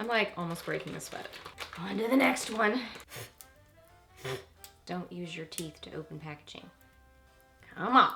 I'm like almost breaking a sweat. On to the next one. Don't use your teeth to open packaging. Come on.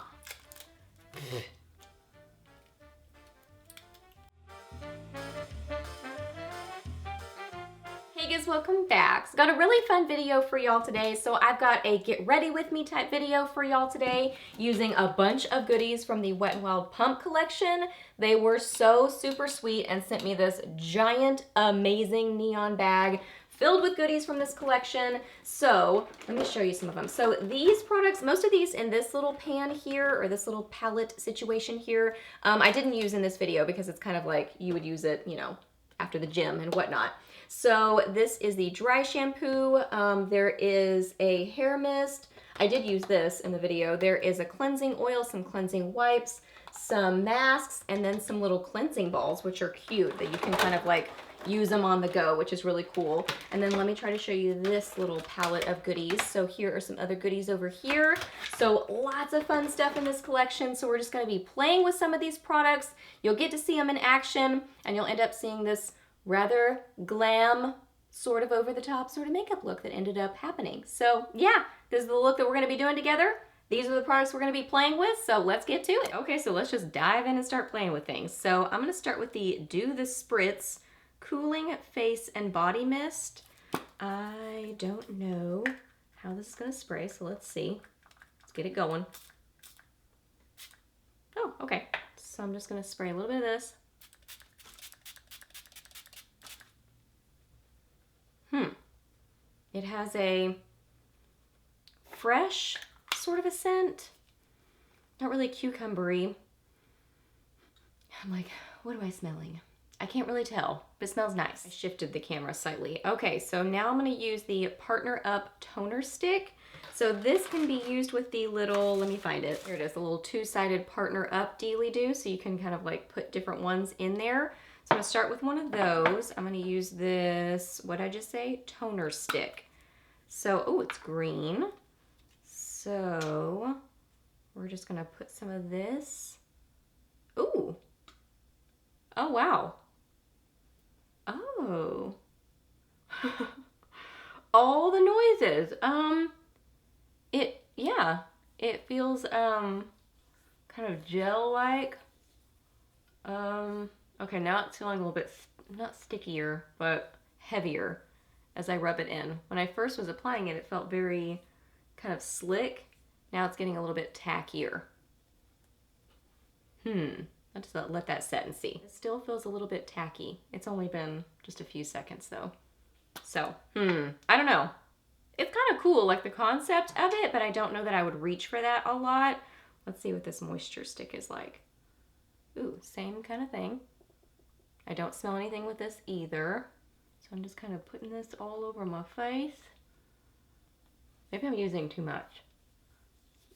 Hey guys, welcome back. So got a really fun video for y'all today. So I've got a get ready with me type video for y'all today using a bunch of goodies from the Wet n Wild Pump collection. They were so super sweet and sent me this giant, amazing neon bag filled with goodies from this collection. So let me show you some of them. So these products, most of these in this little pan here, or this little palette situation here, I didn't use in this video because it's kind of like you would use it, you know, after the gym and whatnot. So this is the dry shampoo. There is a hair mist. I did use this in the video. There is a cleansing oil, some cleansing wipes, some masks, and then some little cleansing balls, which are cute that you can kind of like use them on the go, which is really cool. And then let me try to show you this little palette of goodies. So here are some other goodies over here. So lots of fun stuff in this collection. So we're just gonna be playing with some of these products. You'll get to see them in action, and you'll end up seeing this rather glam, sort of over the top sort of makeup look that ended up happening. So yeah, this is the look that we're gonna be doing together. These are the products we're gonna be playing with, so let's get to it. Okay, so let's just dive in and start playing with things. So I'm gonna start with the Do the Spritz Cooling Face and Body Mist. I don't know how this is gonna spray, so let's see. Let's get it going. Oh, okay. So I'm just gonna spray a little bit of this. It has a fresh sort of a scent. Not really cucumbery. I'm like, what am I smelling? I can't really tell, but it smells nice. I shifted the camera slightly. Okay, so now I'm gonna use the Partner Up toner stick. So this can be used with the little, let me find it. Here it is, the little two-sided Partner Up dealy-do, so you can kind of like put different ones in there. So I'm gonna start with one of those. I'm gonna use this, what did I just say? Toner stick. So, oh, it's green. So we're just gonna put some of this. Ooh. Oh, wow. Oh. All the noises. Yeah, it feels, kind of gel-like. Okay, now it's feeling a little bit, not stickier, but heavier as I rub it in. When I first was applying it, it felt very kind of slick. Now it's getting a little bit tackier. I'll just let that set and see. It still feels a little bit tacky. It's only been just a few seconds though. So, I don't know. It's kind of cool, like the concept of it, but I don't know that I would reach for that a lot. Let's see what this moisture stick is like. Ooh, same kind of thing. I don't smell anything with this either. So I'm just kind of putting this all over my face. Maybe I'm using too much.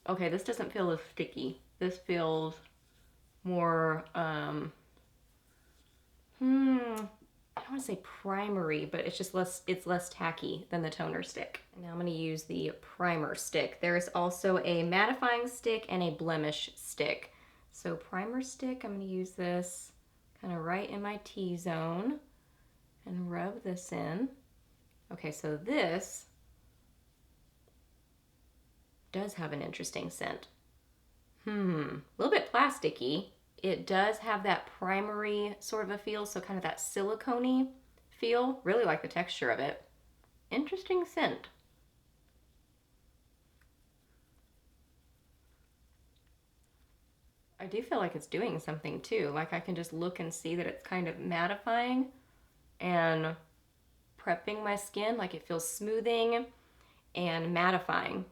Okay, this doesn't feel as sticky. This feels more, I don't want to say primary, but it's just it's less tacky than the toner stick. And now I'm going to use the primer stick. There is also a mattifying stick and a blemish stick. So primer stick, I'm going to use this kind of right in my T-zone and rub this in. Okay, so this does have an interesting scent. A little bit plasticky. It does have that primary sort of a feel, so kind of that silicone-y feel. Really like the texture of it. Interesting scent. I do feel like it's doing something too. Like I can just look and see that it's kind of mattifying and prepping my skin. Like it feels smoothing and mattifying.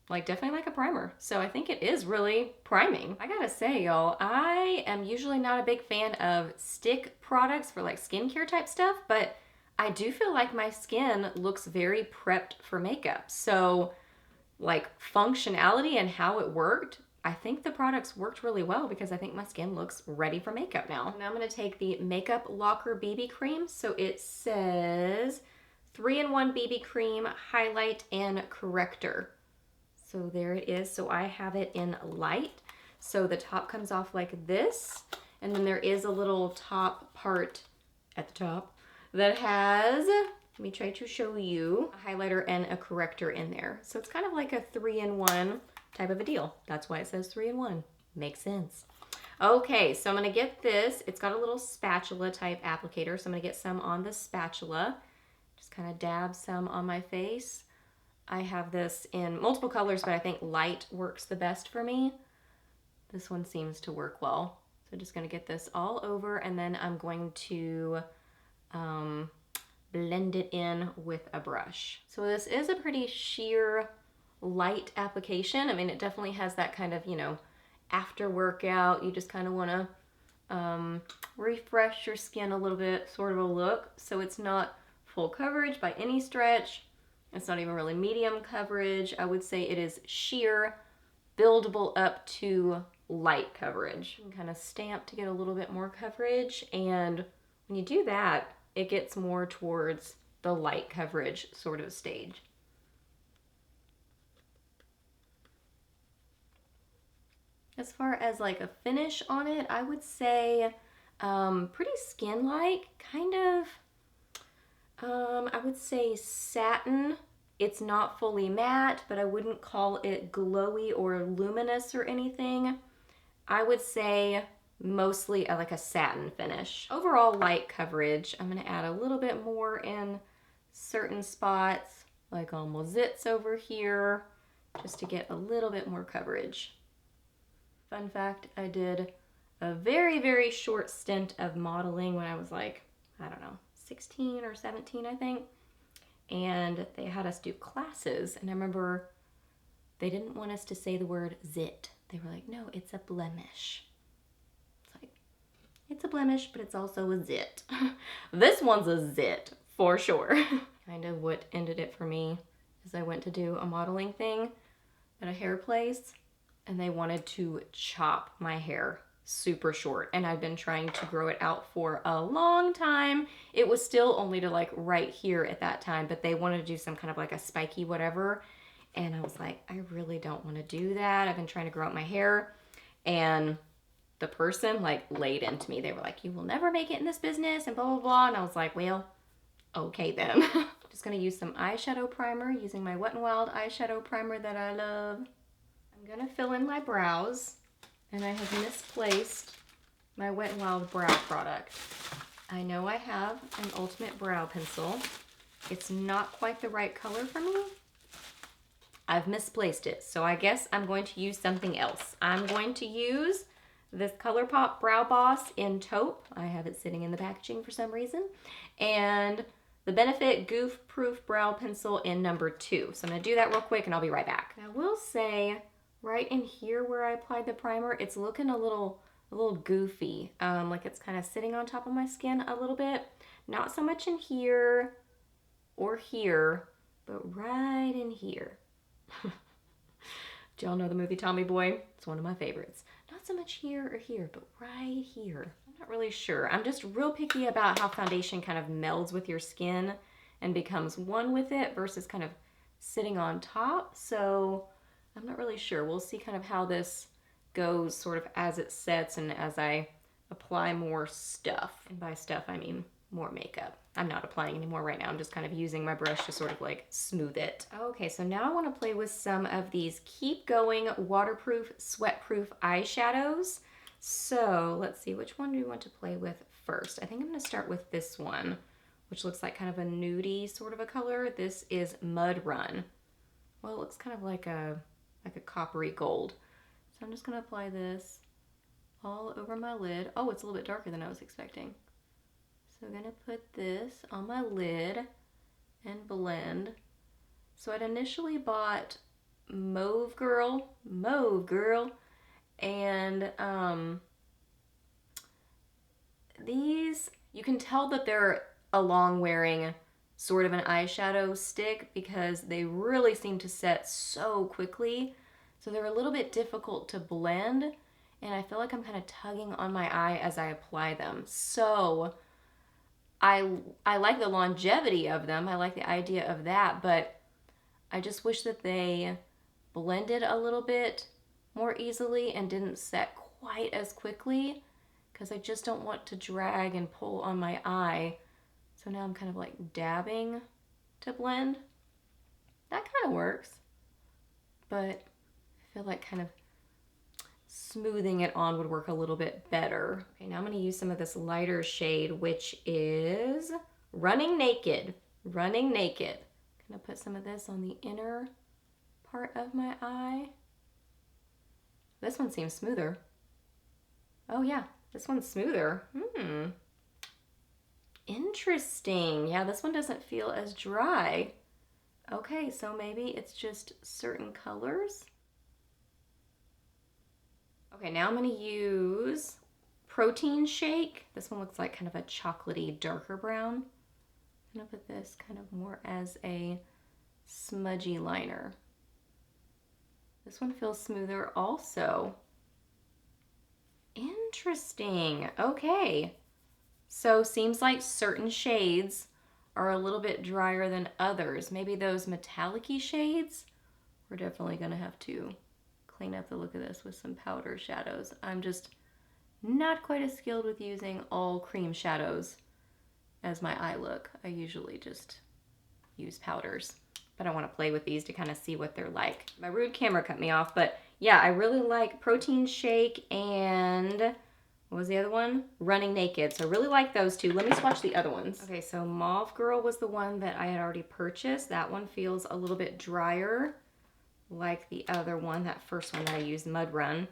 Like definitely like a primer. So I think it is really priming. I gotta say y'all, I am usually not a big fan of stick products for like skincare type stuff, but I do feel like my skin looks very prepped for makeup. So like functionality and how it worked, I think the products worked really well because I think my skin looks ready for makeup now. Now I'm gonna take the Makeup Locker BB Cream. So it says 3-in-1 BB Cream, Highlight, and Corrector. So there it is. So I have it in light. So the top comes off like this, and then there is a little top part at the top that has, let me try to show you, a highlighter and a corrector in there. So it's kind of like a 3-in-1 type of a deal. That's why it says 3-in-1. Makes sense. Okay, so I'm gonna get this. It's got a little spatula type applicator, so I'm gonna get some on the spatula. Just kind of dab some on my face. I have this in multiple colors, but I think light works the best for me. This one seems to work well. So I'm just gonna get this all over, and then I'm going to blend it in with a brush. So this is a pretty sheer, light application. I mean, it definitely has that kind of, you know, after workout, you just kind of want to refresh your skin a little bit sort of a look. So it's not full coverage by any stretch. It's not even really medium coverage. I would say it is sheer, buildable up to light coverage. You can kind of stamp to get a little bit more coverage, and when you do that, it gets more towards the light coverage sort of stage. As far as like a finish on it, I would say pretty skin-like, kind of, I would say satin. It's not fully matte, but I wouldn't call it glowy or luminous or anything. I would say mostly like a satin finish. Overall light coverage, I'm gonna add a little bit more in certain spots, like on my zits over here, just to get a little bit more coverage. Fun fact, I did a very, very short stint of modeling when I was like, I don't know, 16 or 17, I think. And they had us do classes, and I remember they didn't want us to say the word zit. They were like, no, it's a blemish. It's a blemish, but it's also a zit. This one's a zit, for sure. Kind of what ended it for me is I went to do a modeling thing at a hair place, and they wanted to chop my hair super short, and I've been trying to grow it out for a long time. It was still only to like right here at that time, but they wanted to do some kind of like a spiky whatever, and I was like, I really don't want to do that. I've been trying to grow out my hair, and the person like laid into me. They were like, you will never make it in this business and blah, blah, blah. And I was like, well, okay then. Just gonna use some eyeshadow primer using my Wet n Wild eyeshadow primer that I love. I'm gonna fill in my brows, and I have misplaced my Wet n Wild brow product. I know I have an Ultimate Brow Pencil. It's not quite the right color for me. I've misplaced it, so I guess I'm going to use something else. I'm going to use this ColourPop Brow Boss in taupe. I have it sitting in the packaging for some reason. And the Benefit Goof Proof Brow Pencil in number 2. So I'm gonna do that real quick and I'll be right back. I will say, right in here where I applied the primer, it's looking a little goofy. Like it's kind of sitting on top of my skin a little bit. Not so much in here or here, but right in here. Do y'all know the movie Tommy Boy? It's one of my favorites. Not so much here or here, but right here. I'm not really sure. I'm just real picky about how foundation kind of melds with your skin and becomes one with it versus kind of sitting on top. So I'm not really sure. We'll see kind of how this goes sort of as it sets and as I apply more stuff. And by stuff, I mean more makeup. I'm not applying any more right now. I'm just kind of using my brush to sort of like smooth it. Okay, so now I want to play with some of these Keep Going waterproof, sweatproof eyeshadows. So let's see, which one do we want to play with first? I think I'm going to start with this one, which looks like kind of a nudie sort of a color. This is Mud Run. Well, it looks kind of like a coppery gold. So I'm just going to apply this all over my lid. Oh, it's a little bit darker than I was expecting. So I'm gonna put this on my lid and blend. So I'd initially bought Mauve Girl, and these, you can tell that they're a long wearing sort of an eyeshadow stick because they really seem to set so quickly. So they're a little bit difficult to blend, and I feel like I'm kind of tugging on my eye as I apply them. So I like the longevity of them. I like the idea of that, but I just wish that they blended a little bit more easily and didn't set quite as quickly, because I just don't want to drag and pull on my eye So now I'm kind of like dabbing to blend. That kind of works, but I feel like kind of smoothing it on would work a little bit better. Okay, now I'm gonna use some of this lighter shade, which is Running Naked. Running Naked. Gonna put some of this on the inner part of my eye. This one seems smoother. Oh yeah, this one's smoother. Interesting. Yeah, this one doesn't feel as dry. Okay, so maybe it's just certain colors. Okay, now I'm gonna use Protein Shake. This one looks like kind of a chocolatey, darker brown. I'm gonna put this kind of more as a smudgy liner. This one feels smoother also. Interesting. Okay. So seems like certain shades are a little bit drier than others. Maybe those metallic-y shades. We're definitely gonna have to clean up the look of this with some powder shadows. I'm just not quite as skilled with using all cream shadows as my eye look. I usually just use powders, but I want to play with these to kind of see what they're like. My rude camera cut me off, but yeah, I really like Protein Shake and what was the other one? Running Naked. So I really like those two. Let me swatch the other ones. Okay, so Mauve Girl was the one that I had already purchased. That one feels a little bit drier like the other one, that first one that I used, Mud Run.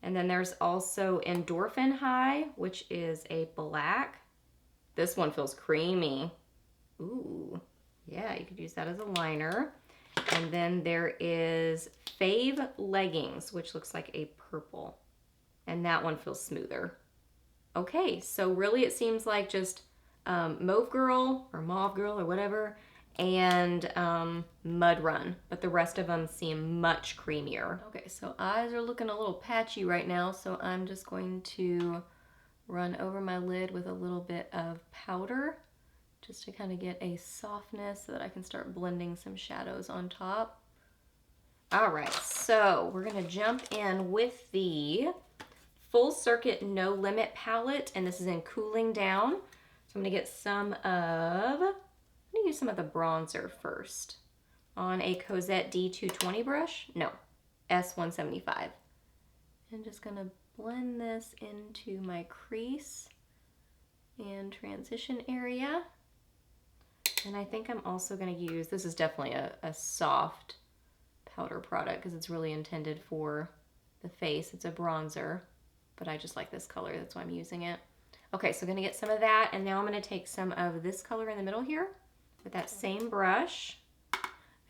And then there's also Endorphin High, which is a black. This one feels creamy. Ooh, yeah, you could use that as a liner. And then there is Fave Leggings, which looks like a purple. And that one feels smoother. Okay, so really it seems like just Mauve Girl or Mauve Girl or whatever, and Mud Run, but the rest of them seem much creamier. Okay, so eyes are looking a little patchy right now, so I'm just going to run over my lid with a little bit of powder just to kind of get a softness so that I can start blending some shadows on top. All right, so we're gonna jump in with the Full Circuit No Limit palette, and this is in Cooling Down. So I'm gonna get some of, I'm gonna use some of the bronzer first on a Cozette D220 brush. No, S175. I'm just gonna blend this into my crease and transition area. And I think I'm also gonna use, this is definitely a soft powder product because it's really intended for the face. It's a bronzer, but I just like this color, that's why I'm using it. Okay, so I'm gonna get some of that, and now I'm gonna take some of this color in the middle here with that same brush.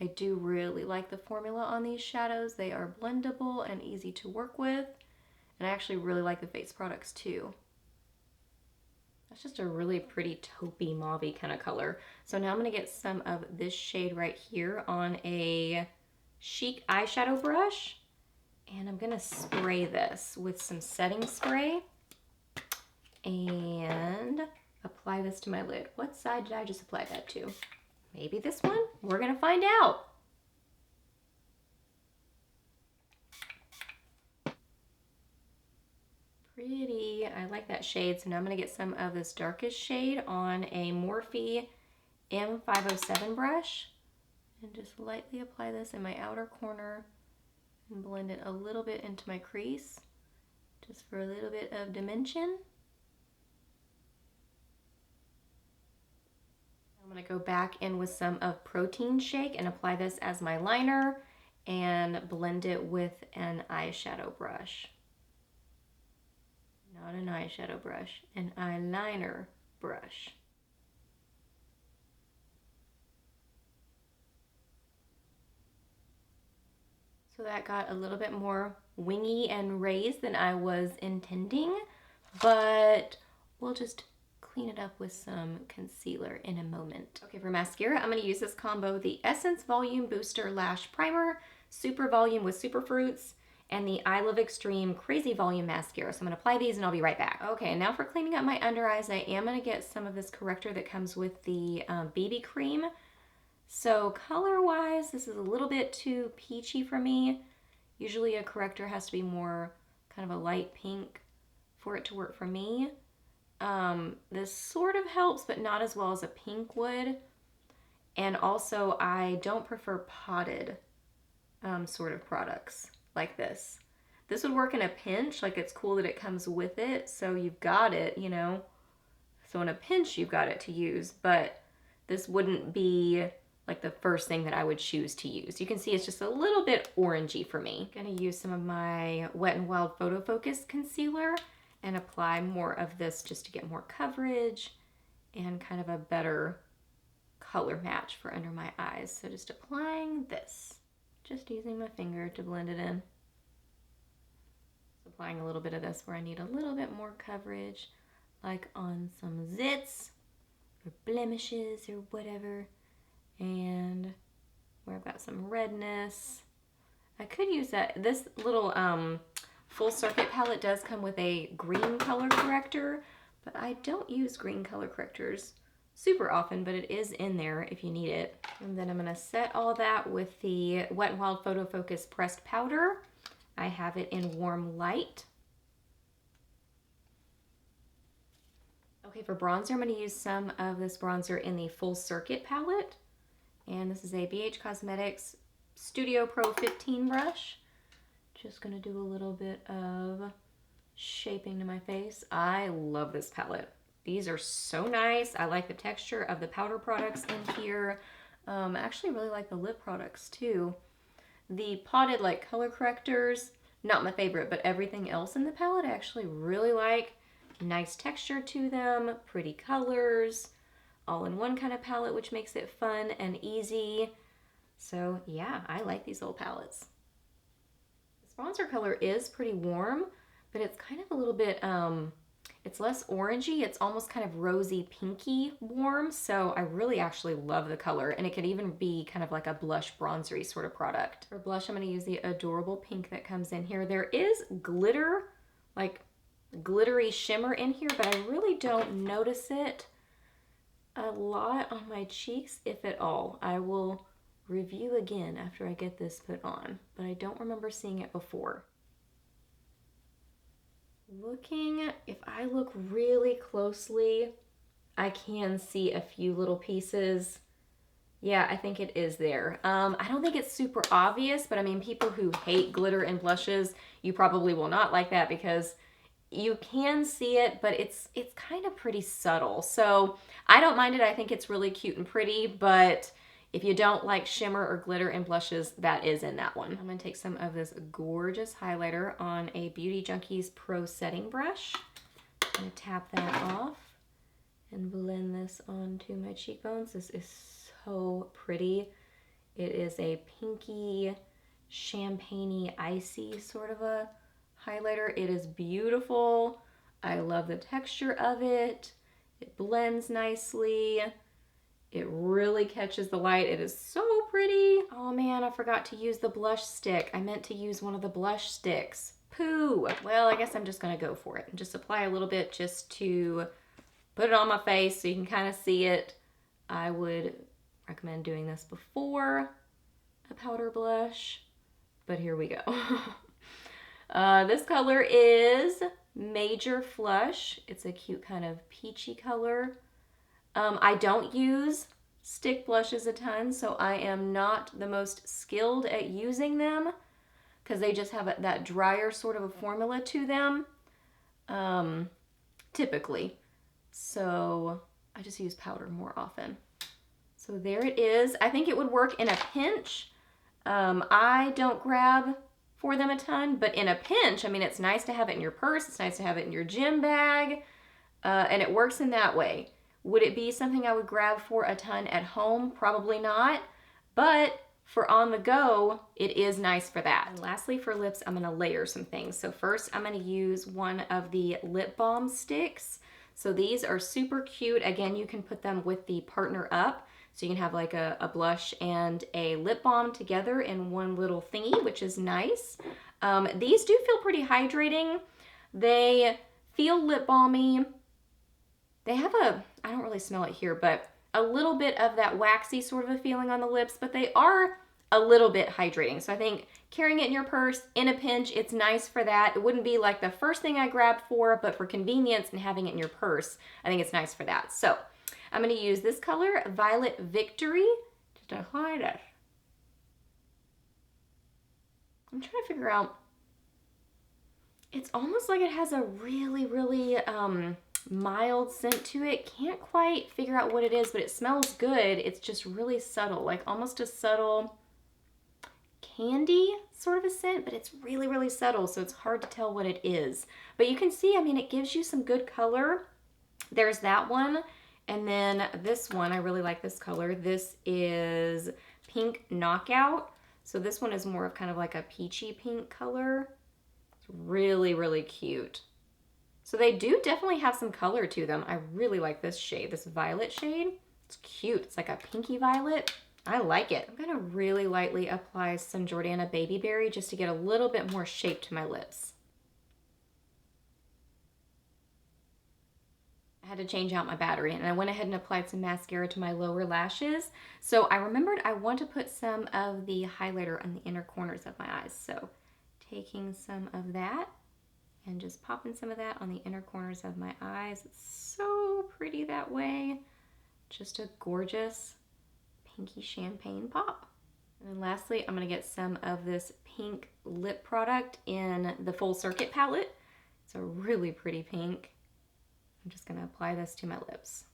I do really like the formula on these shadows. They are blendable and easy to work with, and I actually really like the face products too. That's just a really pretty taupey mauve-y kind of color. So now I'm gonna get some of this shade right here on a Chique eyeshadow brush, and I'm gonna spray this with some setting spray and apply this to my lid. What side did I just apply that to? Maybe this one? We're gonna find out. Pretty, I like that shade. So now I'm gonna get some of this darkest shade on a Morphe M507 brush and just lightly apply this in my outer corner and blend it a little bit into my crease, just for a little bit of dimension. I'm gonna go back in with some of Protein Shake and apply this as my liner and blend it with an eyeshadow brush. Not an eyeshadow brush, an eyeliner brush. So that got a little bit more wingy and raised than I was intending, but we'll just clean it up with some concealer in a moment. Okay, for mascara, I'm gonna use this combo, the Essence Volume Booster Lash Primer, Super Volume with Superfruits, and the I Love Extreme Crazy Volume Mascara. So I'm gonna apply these and I'll be right back. Okay, now for cleaning up my under eyes, I am gonna get some of this corrector that comes with the BB cream. So color-wise, this is a little bit too peachy for me. Usually a corrector has to be more kind of a light pink for it to work for me. This sort of helps, but not as well as a pink would. And also, I don't prefer potted sort of products like this. This would work in a pinch, like it's cool that it comes with it, so you've got it, you know. So in a pinch, you've got it to use, but this wouldn't be like the first thing that I would choose to use. You can see it's just a little bit orangey for me. I'm gonna use some of my Wet n Wild Photo Focus concealer and apply more of this just to get more coverage and kind of a better color match for under my eyes. So just applying this, just using my finger to blend it in. Applying a little bit of this where I need a little bit more coverage, like on some zits or blemishes or whatever, and where I've got some redness. I could use that. This little full circuit palette does come with a green color corrector, but I don't use green color correctors super often, but it is in there if you need it. And then I'm gonna set all that with the Wet n Wild Photo Focus pressed powder. I have it in Warm Light. Okay, for bronzer, I'm going to use some of this bronzer in the Full Circuit palette. And this is a BH Cosmetics Studio Pro 15 brush. Just going to do a little bit of shaping to my face. I love this palette. These are so nice. I like the texture of the powder products in here. I actually really like the lip products too. The potted like color correctors, not my favorite, but everything else in the palette I actually really like. Nice texture to them, pretty colors, all in one kind of palette, which makes it fun and easy. So yeah, I like these old palettes. This bronzer color is pretty warm, but it's kind of a little bit, it's less orangey. It's almost kind of rosy pinky warm. So I really actually love the color, and it could even be kind of like a blush bronzery sort of product. For blush, I'm going to use the Adorable Pink that comes in here. There is glitter, like glittery shimmer in here, but I really don't notice it a lot on my cheeks, if at all. I will review again after I get this put on, but I don't remember seeing it before. If I look really closely, I can see a few little pieces. Yeah, I think it is there. I don't think it's super obvious, but I mean, people who hate glitter in blushes, you probably will not like that because you can see it, but it's kind of pretty subtle. So I don't mind it. I think it's really cute and pretty, but if you don't like shimmer or glitter in blushes, that is in that one. I'm gonna take some of this gorgeous highlighter on a Beauty Junkees Pro Setting Brush. I'm gonna tap that off and blend this onto my cheekbones. This is so pretty. It is a pinky, champagne-y, icy sort of a highlighter. It is beautiful. I love the texture of it. It blends nicely. It really catches the light. It is so pretty. Oh man, I forgot to use the blush stick. I meant to use one of the blush sticks. Pooh. Well, I guess I'm just gonna go for it and just apply a little bit just to put it on my face so you can kind of see it. I would recommend doing this before a powder blush, but here we go. This color is Major Flush. It's a cute kind of peachy color. I don't use stick blushes a ton, so I am not the most skilled at using them because they just have that drier sort of a formula to them, typically. So I just use powder more often. So there it is. I think it would work in a pinch. I don't grab for them a ton, but in a pinch, I mean, it's nice to have it in your purse. It's nice to have it in your gym bag, and it works in that way. Would it be something I would grab for a ton at home? Probably not, but for on the go, it is nice for that. And lastly, for lips, I'm gonna layer some things. So first, I'm gonna use one of the lip balm sticks. So these are super cute. Again, you can put them with the partner up. So you can have like a blush and a lip balm together in one little thingy, which is nice. These do feel pretty hydrating. They feel lip balmy. They have I don't really smell it here, but a little bit of that waxy sort of a feeling on the lips, but they are a little bit hydrating. So I think carrying it in your purse in a pinch, it's nice for that. It wouldn't be like the first thing I grabbed for, but for convenience and having it in your purse, I think it's nice for that. So I'm going to use this color, Violet Victory, to hide it. I'm trying to figure out, it's almost like it has a really, really mild scent to it. Can't quite figure out what it is, but it smells good. It's just really subtle, like almost a subtle candy sort of a scent, but it's really, really subtle, so it's hard to tell what it is. But you can see, I mean, it gives you some good color. There's that one. And then this one, I really like this color. This is Pink Knockout. So this one is more of kind of like a peachy pink color. It's really, really cute. So they do definitely have some color to them. I really like this shade, this violet shade. It's cute. It's like a pinky violet. I like it. I'm gonna really lightly apply some Jordana Baby Berry just to get a little bit more shape to my lips. I had to change out my battery, and I went ahead and applied some mascara to my lower lashes. So I remembered I want to put some of the highlighter on the inner corners of my eyes. So taking some of that and just popping some of that on the inner corners of my eyes. It's so pretty that way. Just a gorgeous pinky champagne pop. And then lastly, I'm going to get some of this pink lip product in the Full Circuit palette. It's a really pretty pink. I'm just going to apply this to my lips.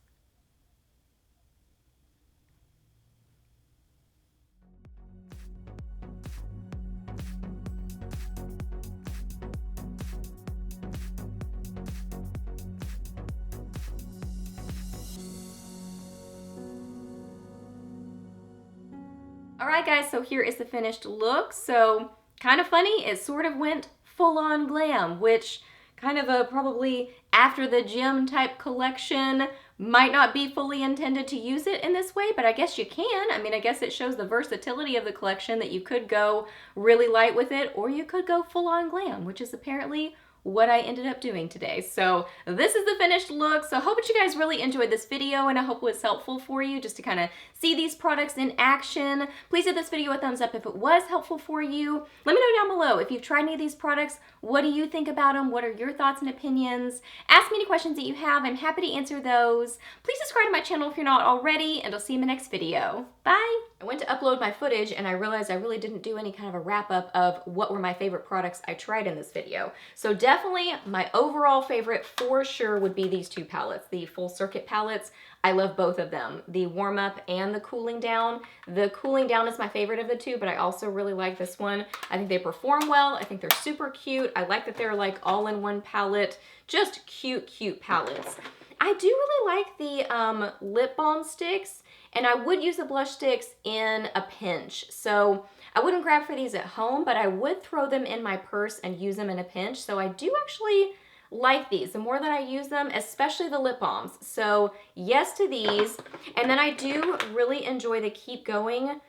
Alright guys, so here is the finished look. So kind of funny, it sort of went full on glam, which kind of a probably after the gym type collection, might not be fully intended to use it in this way, but I guess you can. I mean, I guess it shows the versatility of the collection that you could go really light with it, or you could go full on glam, which is apparently what I ended up doing today. So this is the finished look. So I hope that you guys really enjoyed this video, and I hope it was helpful for you just to kind of see these products in action. Please give this video a thumbs up if it was helpful for you. Let me know down below if you've tried any of these products. What do you think about them? What are your thoughts and opinions? Ask me any questions that you have. I'm happy to answer those. Please subscribe to my channel if you're not already, and I'll see you in my next video. Bye! I went to upload my footage and I realized I really didn't do any kind of a wrap up of what were my favorite products I tried in this video. So definitely my overall favorite for sure would be these two palettes, the Full Circuit palettes. I love both of them, the Warm Up and the Cooling Down. The Cooling Down is my favorite of the two, but I also really like this one. I think they perform well. I think they're super cute. I like that they're like all in one palette. Just cute, cute palettes. I do really like the lip balm sticks, and I would use the blush sticks in a pinch. So I wouldn't grab for these at home, but I would throw them in my purse and use them in a pinch. So I do actually like these the more that I use them, especially the lip balms. So yes to these. And then I do really enjoy the Keep Going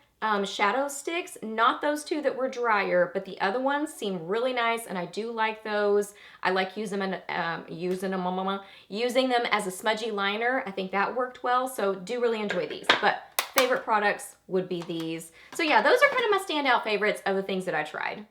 shadow sticks. Not those two that were drier, but the other ones seem really nice, and I do like those. I like using them as a smudgy liner. I think that worked well, so do really enjoy these. But favorite products would be these. So yeah, those are kind of my standout favorites of the things that I tried.